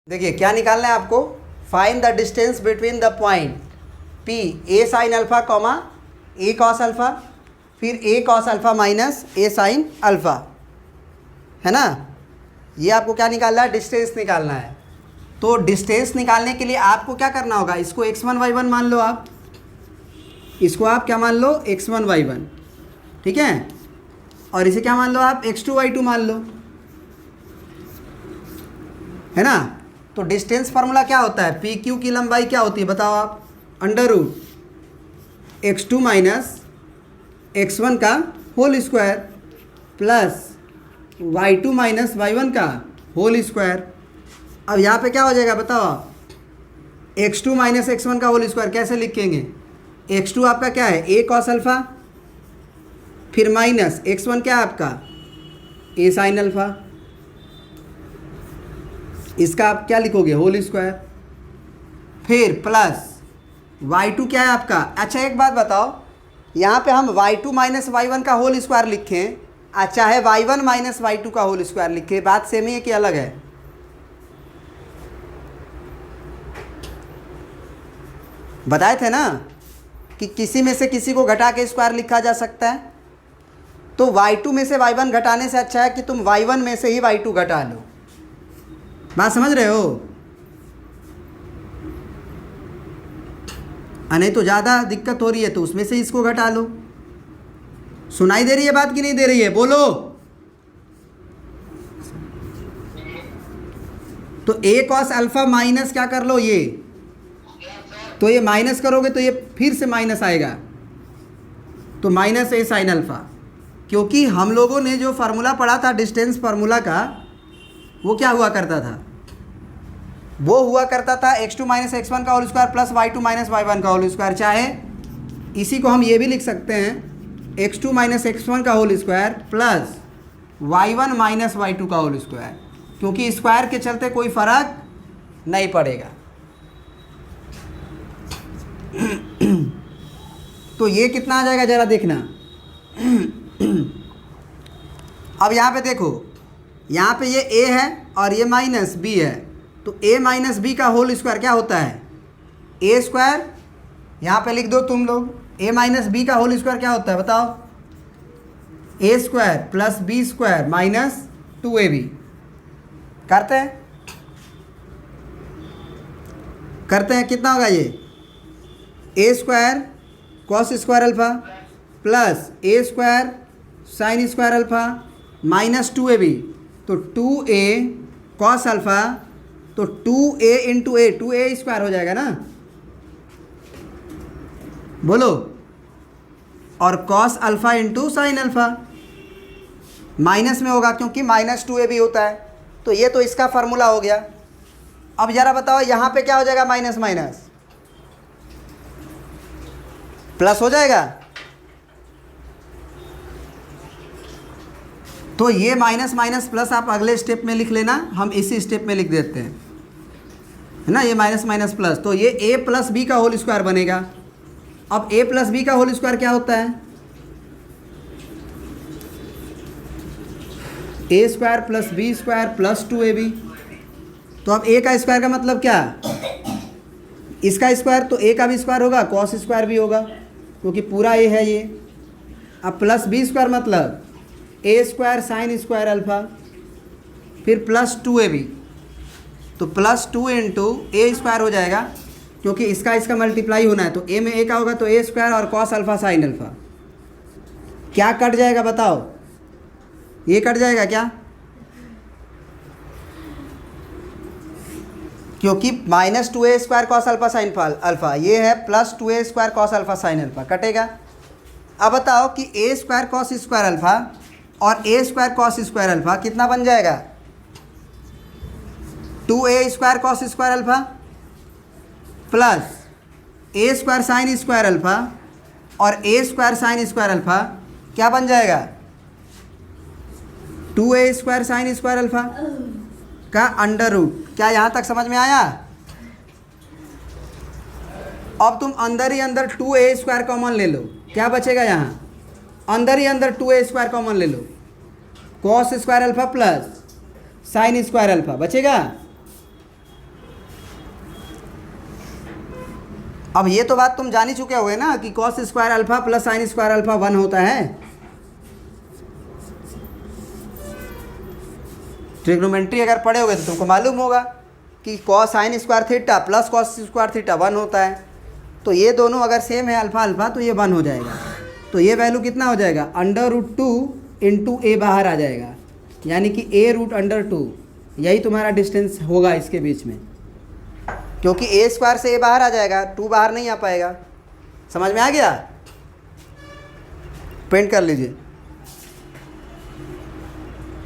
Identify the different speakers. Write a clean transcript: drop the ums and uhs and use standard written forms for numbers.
Speaker 1: देखिए क्या निकालना है आपको, find the distance between the point P A sine alpha comma A cos alpha, फिर A cos alpha minus A sine alpha, है ना। ये आपको क्या निकालना है, डिस्टेंस निकालना है। तो डिस्टेंस निकालने के लिए आपको क्या करना होगा, इसको x1 y1 मान लो आप, इसको आप क्या मान लो x1 y1, ठीक है, और इसे क्या मान लो आप x2 y2 मान लो, है ना। तो डिस्टेंस फार्मूला क्या होता है, पी क्यू की लंबाई क्या होती है बताओ आप, under root x2 minus x1 का whole square plus y2 minus y1 का होल स्क्वायर। अब यहाँ पे क्या हो जाएगा बताओ आप, x2 माइनस x1 का होल स्क्वायर कैसे लिखेंगे, x2 आपका क्या है a कॉस अल्फा, फिर माइनस x1 क्या है आपका a साइन अल्फा, इसका आप क्या लिखोगे होल स्क्वायर, फिर प्लस y2 क्या है आपका। अच्छा एक बात बताओ, यहाँ पे हम y2 माइनस y1 का होल स्क्वायर लिखें, अच्छा है y1 माइनस y2 का होल स्क्वायर लिखें, बात सेम ही है कि अलग है। बताए थे ना कि किसी में से किसी को घटा के स्क्वायर लिखा जा सकता है, तो y2 में से y1 घटाने से अच्छा है कि तुम y1 में से ही y2 घटा लो। बात समझ रहे हो, नहीं तो ज़्यादा दिक्कत हो रही है तो उसमें से इसको घटा लो। सुनाई दे रही है बात कि नहीं दे रही है, बोलो। तो a कॉस अल्फा माइनस क्या कर लो ये, तो ये माइनस करोगे तो ये फिर से माइनस आएगा, तो माइनस a साइन अल्फा, क्योंकि हम लोगों ने जो फार्मूला पढ़ा था डिस्टेंस फार्मूला का, वो क्या हुआ करता था, वो हुआ करता था x2 माइनस x1 का whole square plus y2 minus y1 का होल स्क्वायर। चाहे इसी को हम ये भी लिख सकते हैं x2 माइनस x1 का whole square plus y1 minus y2 का होल स्क्वायर, क्योंकि स्क्वायर के चलते कोई फर्क नहीं पड़ेगा। तो ये कितना आ जाएगा ज़रा देखना। अब यहाँ पे देखो, यहाँ पे ये a है और ये माइनस b है, तो a माइनस बी का होल स्क्वायर क्या होता है a स्क्वायर, यहाँ पे लिख दो तुम लोग, a माइनस बी का होल स्क्वायर क्या होता है बताओ, a square plus b square minus 2ab। करते हैं कितना होगा ये, a square cos square alpha plus a square sine square alpha minus 2ab, तो 2a कॉस अल्फा, तो 2a इंटू ए, 2a स्क्वायर हो जाएगा ना, बोलो, और cos alpha into sine alpha minus में होगा क्योंकि माइनस 2ab होता है, तो ये तो इसका फार्मूला हो गया। अब ज़रा बताओ यहाँ पे क्या हो जाएगा, माइनस माइनस प्लस हो जाएगा, तो ये माइनस माइनस प्लस आप अगले स्टेप में लिख लेना, हम इसी स्टेप में लिख देते हैं, है ना, ये माइनस माइनस प्लस, तो ये a प्लस बी का होल स्क्वायर बनेगा। अब a प्लस बी का होल स्क्वायर क्या होता है, a square plus b square plus 2ab, तो अब a का स्क्वायर का मतलब क्या, इसका स्क्वायर, तो a का भी स्क्वायर होगा, कॉस स्क्वायर भी होगा क्योंकि पूरा a है ये। अब प्लस बी स्क्वायर मतलब a square sine square alpha, फिर प्लस 2ab, तो प्लस 2 इंटू ए स्क्वायर हो जाएगा क्योंकि इसका मल्टीप्लाई होना है, तो a में a का होगा तो a स्क्वायर और कॉस अल्फा साइन अल्फा। क्या कट जाएगा बताओ, ये कट जाएगा क्या, क्योंकि minus 2a square cos alpha sine alpha, ये है plus 2a square cos alpha sine alpha, कटेगा। अब बताओ कि a square cos square alpha और a square cos square alpha कितना बन जाएगा, 2a square cos square alpha plus a square sine square alpha और a square sine square alpha क्या बन जाएगा, 2a square sine square alpha का under root. क्या यहाँ तक समझ में आया। अब तुम अंदर ही अंदर 2a स्क्वायर कॉमन ले लो, क्या बचेगा यहाँ, अंदर ही अंदर 2a स्क्वायर कॉमन ले लो, cos square alpha plus sine square alpha बचेगा, अब ये तो बात तुम जान ही चुके हुए ना कि cos square alpha plus sine square alpha 1 होता है। ट्रिग्नोमेट्री अगर पढ़े होगे तो तुमको मालूम होगा कि cos sine square theta plus cos square theta 1 होता है। तो ये दोनों अगर सेम है अल्फ़ा अल्फ़ा तो ये 1 हो जाएगा। तो ये वैल्यू कितना हो जाएगा, √2 इंटू ए बाहर आ जाएगा, यानी कि a√2 यही तुम्हारा डिस्टेंस होगा इसके बीच में, क्योंकि ए स्क्वायर से ए बाहर आ जाएगा, 2 बाहर नहीं आ पाएगा। समझ में आ गया? पेंट कर लीजिए।